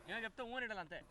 ఏమో చెప్తే ఊని ఇడాలి అంతే.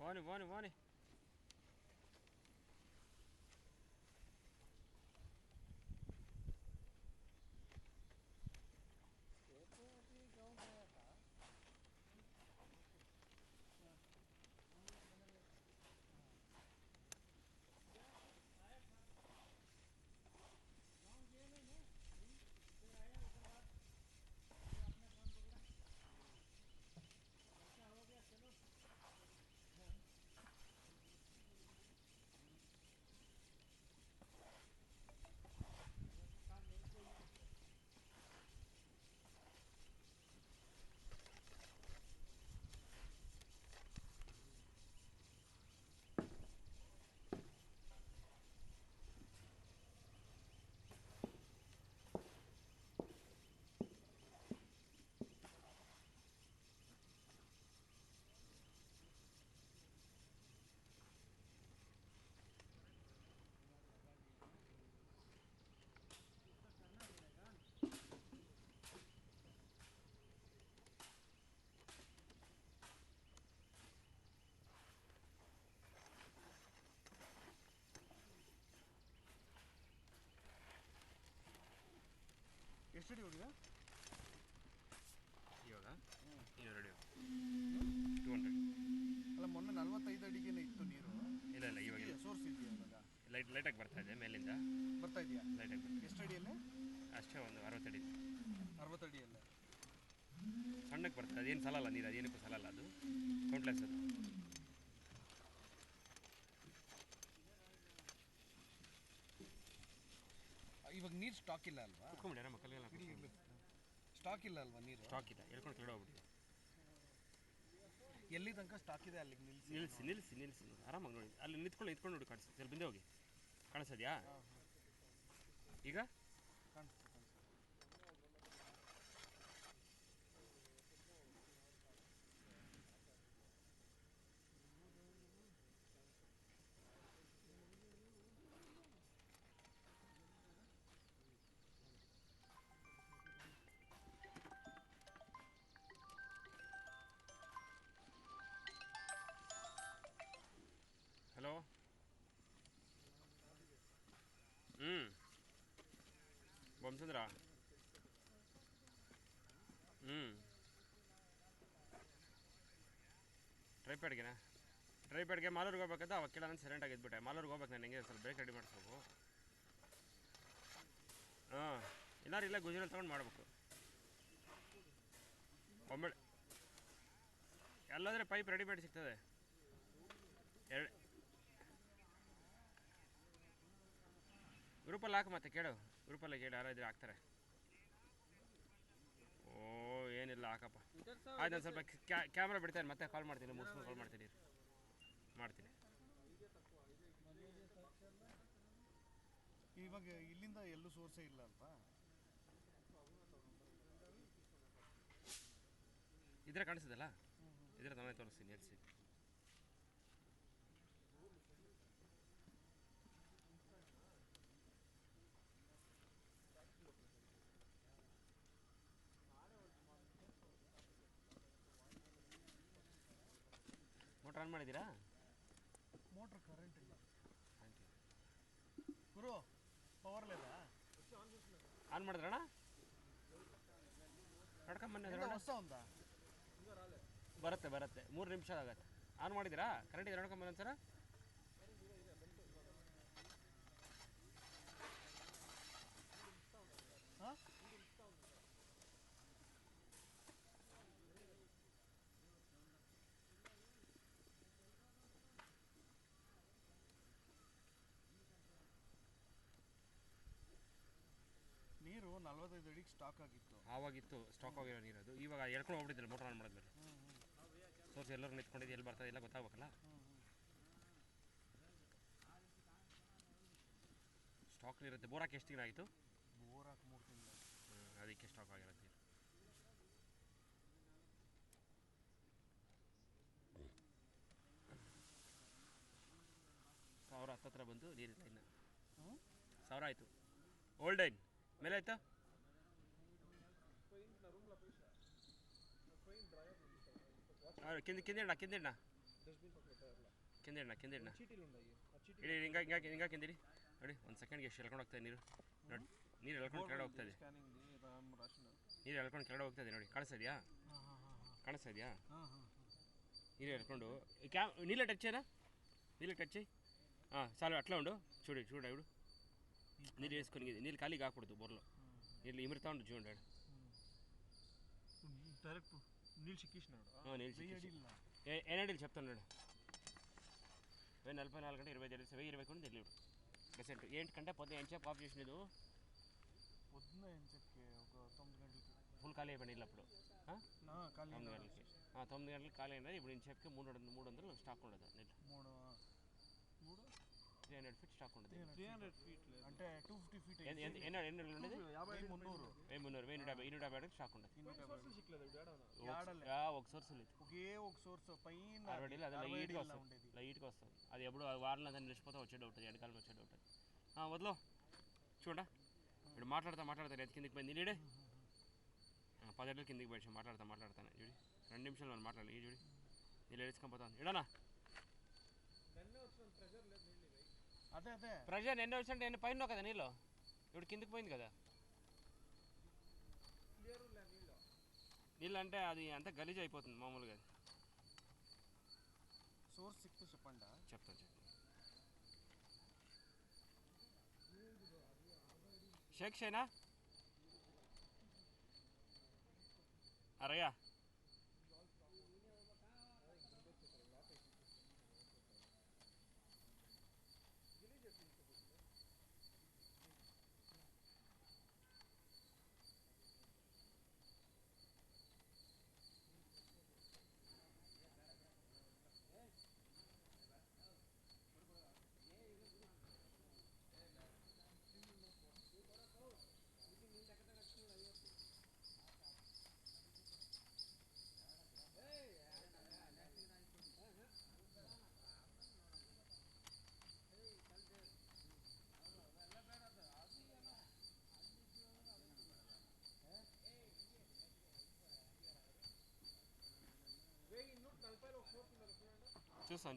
పోని పోని పోని. ಎಷ್ಟು ಅಡಿ ಹೋಗಿದ ಇವಾಗ? ಇನ್ನೂರು 200. ಅಲ್ಲ ಮೊನ್ನೆ 45 ಅಡಿಗೇನೆ ಇತ್ತು ನೀರು. ಇಲ್ಲ ಇಲ್ಲ, ಇವಾಗ ಸೋರ್ಸ್ ಇದೆಯಾ ಇವಾಗ? ಲೈಟಾಗಿ ಬರ್ತಾ ಇದೆ ಮೇಲಿಂದ. ಬರ್ತಾ ಇದೆಯಾ? ಲೈಟಾಗಿ ಬರ್ತಾ. ಎಷ್ಟು ಅಡಿಯಲ್ಲೇ? ಅಷ್ಟೇ, ಒಂದು 60 ಅಡಿ. 60 ಅಡಿಯಲ್ಲೇ ಸಣ್ಣಕ್ಕೆ ಬರ್ತದೆ, ಅದೇನು ಸಲಲ್ಲ ನೀರು, ಅದೇನಕ್ಕೂ ಸಲಲ್ಲ, ಅದು ಕೌಂಟ್ಲೆಸ್ ಅದು. ಇವಾಗ ನೀರು ಸ್ಟಾಕ್ ಇಲ್ಲ ಅಲ್ವಾ? ಕುತ್ಕೊಂಬಿಡಿ ಆರಾಮ, ಕಲ್ಲೆಲ್ಲ ಸ್ಟಾಕ್ ಇಲ್ಲ ಅಲ್ವಾ ನೀರು? ಸ್ಟಾಕ್ ಇಲ್ಲ, ಹೇಳ್ಕೊಂಡು ಕೆಳಗೆ ಹೋಗ್ಬಿಡಿ. ಎಲ್ಲಿ ತನಕ ಸ್ಟಾಕ್ ಇದೆ ಅಲ್ಲಿಗೆ ನಿಲ್ಲಿಸಿ ನಿಲ್ಲಿಸಿ ನಿಲ್ಲಿಸಿ ಆರಾಮಾಗಿ ನೋಡಿ. ಅಲ್ಲಿ ನಿಂತ್ಕೊಂಡು ನೋಡಿ ಕಾಣಿಸ್ತು. ಸ್ವಲ್ಪ ಹಿಂದೆ ಹೋಗಿ, ಕಾಣಿಸ್ತದ್ಯಾ ಈಗ? ಹಲೋ. ಬೊಮ್ಸಂದ್ರ. ಟ್ರೈಪ್ಯಾಡ್ಗೆ ಮಾಲೂರಿಗೆ ಹೋಗ್ಬೇಕಂತ ಅವಾಗ ಕೇಳ ನಾನು ಸೈಲೆಂಟಾಗಿ ಇದ್ಬಿಟ್ಟೆ. ಮಾಲೂರಿಗೆ ಹೋಗ್ಬೇಕು, ನಾನು ಹೆಂಗೆ ಸ್ವಲ್ಪ ಬ್ರೇಕ್ ರೆಡಿ ಮಾಡಿಸ್ಬೇಕು. ಹಾಂ, ಇಲ್ಲಾರು ಇಲ್ಲ ಗುಜರಲ್ಲಿ ತೊಗೊಂಡು ಮಾಡಬೇಕು. ಒಮ್ಮೆ ಎಲ್ಲಾದರೆ ಪೈಪ್ ರೆಡಿಮೇಡ್ ಸಿಗ್ತದೆ. ಗ್ರೂಪಲ್ಲಿ ಹಾಕು, ಮತ್ತೆ ಕೇಳು, ಗ್ರೂಪಲ್ಲಿ ಕೇಳಿ ಯಾರಾದ್ರೆ ಹಾಕ್ತಾರೆ. ಓ ಏನಿಲ್ಲ, ಹಾಕಪ್ಪ. ಆಯ್ತು, ನಾನು ಸ್ವಲ್ಪ ಕ್ಯಾಮ್ರಾ ಬಿಡ್ತೇನೆ, ಮತ್ತೆ ಕಾಲ್ ಮಾಡ್ತೀನಿ, ಮುಗಿಸ್ಕೊಂಡು ಕಾಲ್ ಮಾಡ್ತೀನಿ. ಇವಾಗ ಇಲ್ಲಿಂದ ಎಲ್ಲೂ ಸೋರ್ಸೇ ಇಲ್ಲ ಅಲ್ವಾ? ಇದ್ರೆ ಕಾಣಿಸ್ತದಲ್ಲ, ಇದ್ರೆ ನಾನೇ ತೋರಿಸ್ತೀನಿ. ಎಲ್ಸಿ ಮೋಟ್ರ್ ಆನ್ ಮಾಡಿದ್ದೀರಾ? ಮೋಟ್ರ್ ಕರೆಂಟ್ ಇಲ್ಲ ಗುರು, ಪವರ್ ಲೇದಾ? ಆನ್ ಮಾಡಿದ್ರಣ್ಣ? ನಡ್ಕೊಂಬನ್ನಿ. ಹೊಸ ಒಂದಾ? ಬರುತ್ತೆ ಬರುತ್ತೆ 3 ನಿಮಿಷ ಆಗುತ್ತೆ. ಆನ್ ಮಾಡಿದ್ದೀರಾ? ಕರೆಂಟ್ ಇದೆ ನೋಡ್ಕೊಂಬ ಒಂದ್ಸಲ. ಹಾಂ ನೀರು 45 ಅಡಿಗೆ ಸ್ಟಾಕ್ ಆಗಿತ್ತು. ಆವಾಗಿತ್ತು ಸ್ಟಾಕ್ ಆಗಿರೋ ನೀರು ಅದು. ಇವಾಗ ಎಳ್ಕೊಂಡು ಹೋಗ್ಬಿಟ್ಟಿದ್ದಿಲ್ಲ ಮೋಟರ್ ಆನ್ ಮಾಡಿದ್ಮೇಲೆ. ಸೋರ್ಸ್ ಎಲ್ಲರೂ ನಿಂತ್ಕೊಂಡಿದ್ದು ಎಲ್ಲಿ ಬರ್ತದೆ ಎಲ್ಲ ಗೊತ್ತಾಗಬೇಕಲ್ಲ. ಸ್ಟಾಕ್ ನೀರುತ್ತೆ. ಬೋರ್ ಹಾಕಿ ಎಷ್ಟು ದಿನ ಆಯಿತು? ಬೋರ್ ಹಾಕಿ 3 ತಿಂಗಳು. ಅದಕ್ಕೆ ಸ್ಟಾಕ್ ಆಗಿರೋದು ನೀರು. ಸಾವಿರ ಹತ್ತತ್ರ ಬಂತು ನೀರಿಲ್ಲ ಇನ್ನು. 1000 ಆಯಿತು. ಓಲ್ಡೈನ್ ಮೇಲೆ ಆಯ್ತಾ? కిందెండా కిందెండా ಇಡಿ ಹಿಂಗೆ ಕಿಂದಿರಿ ನೋಡಿ. ಒಂದು ಸೆಕೆಂಡ್ಗೆ ಎಷ್ಟು ಎಳ್ಕೊಂಡು ಹೋಗ್ತದೆ ನೀರು ನೋಡಿ. ನೀರು ಎಳ್ಕೊಂಡು ಕೆಳಗಡೆ ಹೋಗ್ತದೆ. ನೀರು ಎಳ್ಕೊಂಡು ಕೆಳಗಡೆ ಹೋಗ್ತದೆ ನೋಡಿ. ಕಾಣಿಸ್ತಾ ಇದೆಯಾ? ನೀರು ಎಳ್ಕೊಂಡು నీళ్ళ టచ్ చేయనా? నీళ్ళ టచ్ చేయి. చాలు అట్లా ఉండు. చూడు ఇప్పుడు నీళ్ళు వేసుకొని నీళ్ళు ఖాళీ కాకూడదు బొర్రలో. నీళ్ళు ఇమురుతా ఉండు చూడండి. డైరెక్ట్ నీళ్ళు చిక్కేసినాడు. ఏనాడీలు చెప్తున్నాడు. 1044 గంట 25 1020 తెలియదు ప్రెసెంట్. ఏంటంటే పొద్దున ఎంతసేపు ఆఫ్ చేసినది? పొద్దున ఎంతసేపుకి ఒక 9 గంటలకి ఫుల్ ఖాళీ అయిపోయింది నీళ్ళు అప్పుడు. 9 గంటలకి 9 గంటలకి ఖాళీ అయినది. ఇప్పుడు ఎంతసేపుకి 300 స్టాక్ ఉండదు నీళ్ళు. 300 ఫీట్ స్టాక్ ఉండదు. 300 ఫీట్ అంటే 250 ఫీట్. ఎన్ని ఉండేది? 250 స్టాక్ ఉండదు. ఒక సోర్స్ లేదు. ఒక సోర్స్ పైన 60 అది లైట్గా వస్తుంది. అది ఎప్పుడు వారంలో దాన్ని నిలిచిపోతా వచ్చే డౌట్. ఎండకాలం వచ్చే డౌట్. వదిలో చూడ. ఇప్పుడు మాట్లాడతా ఎంత కిందికి పోయింది నీడే. 10 అడుగులు కిందికి పోయి మాట్లాడతాను చూడి. 2 నిమిషాలు మనం మాట్లాడాలి. ఈ చూడి నీళ్ళు వేసుకొని పోతాను. ఇడనా అదే ప్రెజర్ ఎన్ని వచ్చినట్టు నేను పైన కదా నీళ్ళు. ఇప్పుడు కిందికి పోయింది కదా నీళ్ళు. అంటే అది అంతా గలీజ్ అయిపోతుంది మామూలుగా. సోర్స్ సిక్స్ చెప్పండి. చెప్తాను. షేక్ షైనా అరయ్యా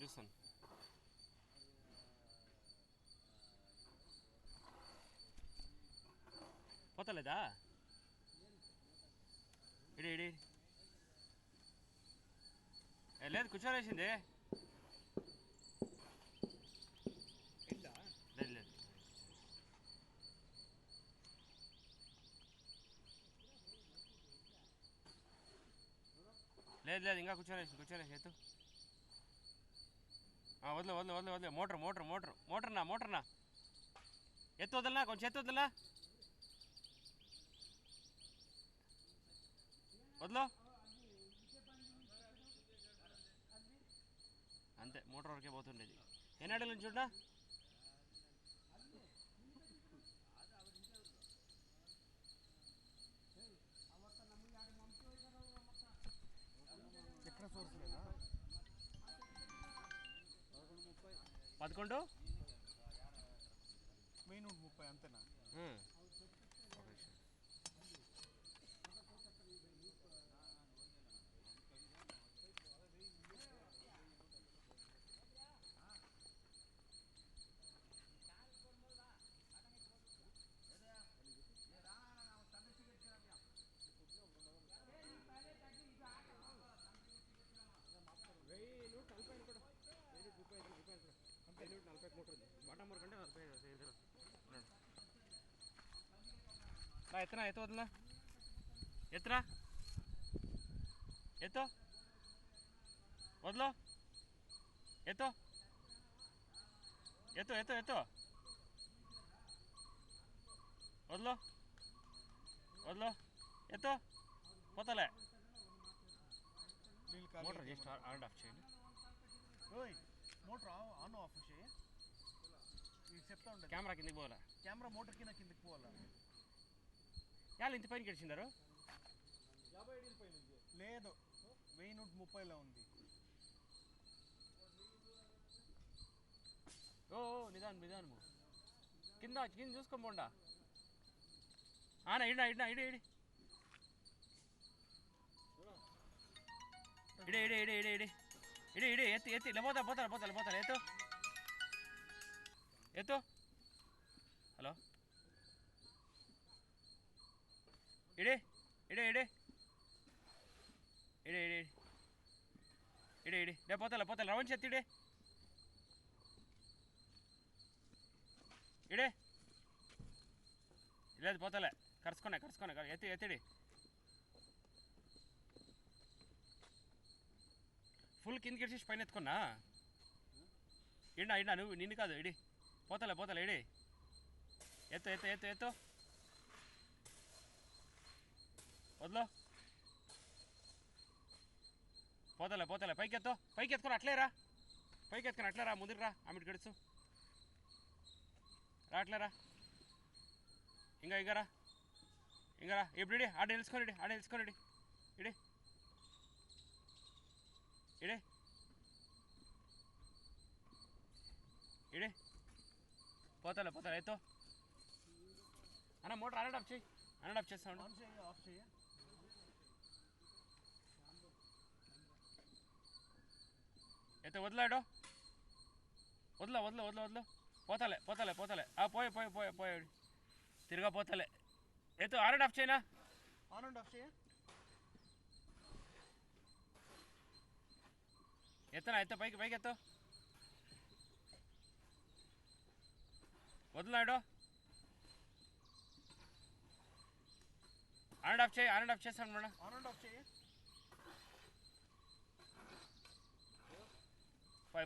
చూస్తాను. పోతలేదా? ఇడి లేదు కూర్చోలేసింది. లేదు ఇంకా కూర్చోలేసి ఎత్తు. వదిలే మోటర్నా ఎత్తు వదలనా? కొంచెం ఎత్తు వదలనా? వదిలో అంతే. మోటార్ వరకే పోతుండేది. ఎన్ని అడుగుల నుంచి చూడనా? ఎక్కడ సోర్స్ లేదా? 11 మెయిన్ 30 అంతేనా? ఎత్తనా ఎత్తు వదిలా ఎత్తరా ఎత్తు వదిలో ఎత్తు ఎత్తు ఎత్తు ఎత్తు వదిలో వదిలో ఎత్తు పోతలే మోటార్ జస్ట్ ఆన్ ఆఫ్ చేయండి. ఓయ్ మోటార్ ఆన్ ఆఫ్ చేయి. ఇది చెప్తా ఉంటుంది. కెమెరా కిందకి పోవాలా? కెమెరా మోటార్ కిందకి పోవాలా? వాళ్ళు ఇంత పైన గడిచిండారు? 50 అడుగుల పైన లేదు, 1130లో ఉంది. ఓ నిదానం నిదానము కింద కింద చూసుకోపోండా. ఆనా ఇడా ఇడా ఇడి ఇడి ఇడి ఇడి ఇడి ఇడి ఇడి ఇడి ఇడి ఎత్తి ఎత్తి ఇలా పోతా పోతారు పోతారు పోతారు ఎత్తు ఎత్తు. హలో ఇడి ఇడి ఇడి ఇడి ఇడి ఇడి ఇడి రే పోతాలే పోతాలే రౌండ్ చెత్తి ఇడి ఇడే లేదు పోతలే కరుచుకున్నా కరుచుకున్నా ఎత్తి ఎత్తిడి ఫుల్ కిందకి ఇడిచి పైన ఎత్తుకున్నా. ఇడా ఇడా నువ్వు నిన్ను కాదు ఇడి పోతలే పోతలే ఇడి ఎత్తు ఎత్తు ఎత్తు ఎత్తు వదిలో పోతలే పోతలే పైకి ఎత్తు పైకి ఎత్తుకుని అట్లేరా పైకి ఎత్తుకుని అట్లేరా ముందుకు రా ఆమెటి గడుచు రాట్లేరా ఇంకా ఇంకరా ఇంకరా ఇప్పుడు ఇడి ఆడ నిలుచుకొని ఆడ నిలుచుకొని ఇడి ఇడే ఇడే పోతాలే పోతాలే ఎత్తో అన్న మోటార్ ఆన్ ఆఫ్ చేయి ఆన్ ఆఫ్ చేస్తాను. ఆన్ చేయి ఆఫ్ చేయి. ఎత్తో వదిలాడు వదిలో వదిలో వదిలో వదిలో పోతాలే పోతాలే పోతాలే పోయే పోయే పోయే పోయే తిరగా పోతాలే ఎత్తు ఆన్ అండ్ ఆఫ్ చేయనా ఆన్ అండ్ ఆఫ్ చేయి. ఎత్తనా ఎత్త పైకి పైకి ఎత్తు వదిలాడు ఆన్ అండ్ ఆఫ్ చేయి ఆన్ అండ్ ఆఫ్ చేస్తాను మేడం. ఆన్ అండ్ ఆఫ్ చేయి.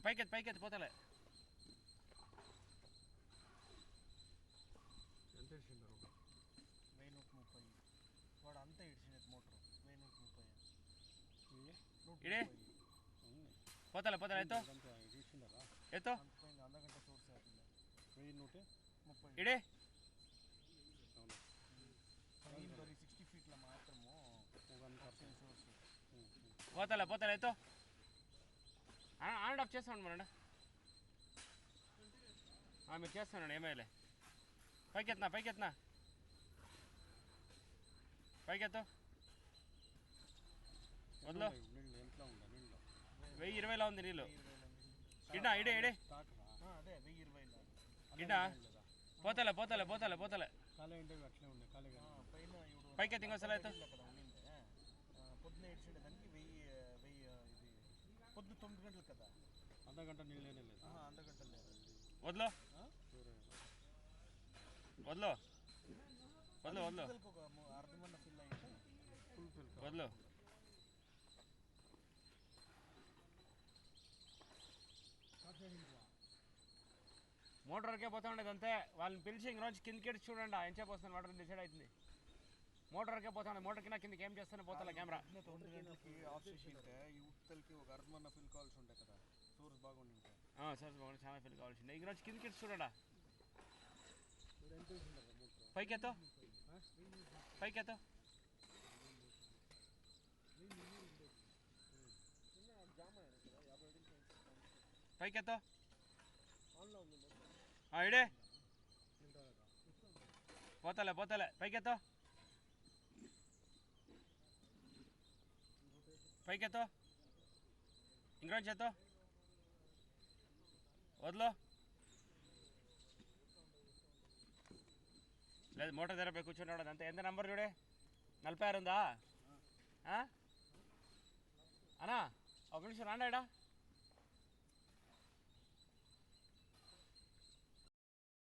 పైకి ఎత్తి పోతాలే. ఎంత ఇడిచిండారు? 1130. వాడు అంతా ఇడిచినది మోటార్ 1130. ఇడే పోతాలే పోతాలే ఎత్తు ఎత్తు అందగంట సోర్స్ అవుతుంది 1130 ఇడే బరీ 60 ఫీట్ల మాత్రము సోర్స్. పోతాలే పోతాలే ఎత్తు ఆన్ అండ్ ఆఫ్ చేస్తాను మేడం. మీరు చేస్తాను ఏమైలే పైకెత్తునా పైకెత్తునా పైకెత్తు వదిలో 1020లో ఉంది నీళ్ళు. ఇడా ఇడే ఇడే అదే 1020లో ఇడా పోతాలే పోతాలే పోతాలే పోతాలే పైకెత్తి ఇంకోసారి అయితే పొద్దున ఏడ్చిండే దానికి 1000 ఇది పొద్దు 9 గంటలు కదా అర్ధగంట నీళ్ళే లేదు. అర్ధగంట లేదు. వదిలో వదిలో వదిలో వదిలో ఒక అర్ధమన్న ఫిల్ అయితే ఫుల్ ఫిల్ వదిలో మోటార్కే పోతా ఉండేది అంతే. వాళ్ళని పిలిచి ఇంక కిందకి చూడండి ఎంచేపు వస్తుంది మోటార్ డిసైడ్ అవుతుంది. మోటార్కే పోతా ఉండేది మోటార్ కింద కిందకి ఏం చేస్తానే పోతా కెమెరా 9 గంటలకి ఆఫ్ చేసి ఉంటే యువతలకి ఒక అర్ధమన్న ఫిల్ కావాల్సి ఉంటాయి కదా. సోర్స్ బాగుండి ఉంటే సోర్స్ బాగుంది చాలా ఫిల్ కావాల్సిందే. ఇంక కిందకి చూడడా పైకెత్తో పైకెత్తో పైకెత్తో ఇడే పోతాలే పోతాలే పైకెత్తో పైకెత్తో ఇంకొంచెం ఎత్తో వదిలో లేదు మోటార్ దగ్గర పోయి కూర్చున్నాడు అంతే. ఎంత నెంబర్ చూడే 46 ఉందా అన్నా? ఒక నిమిషం రాండా.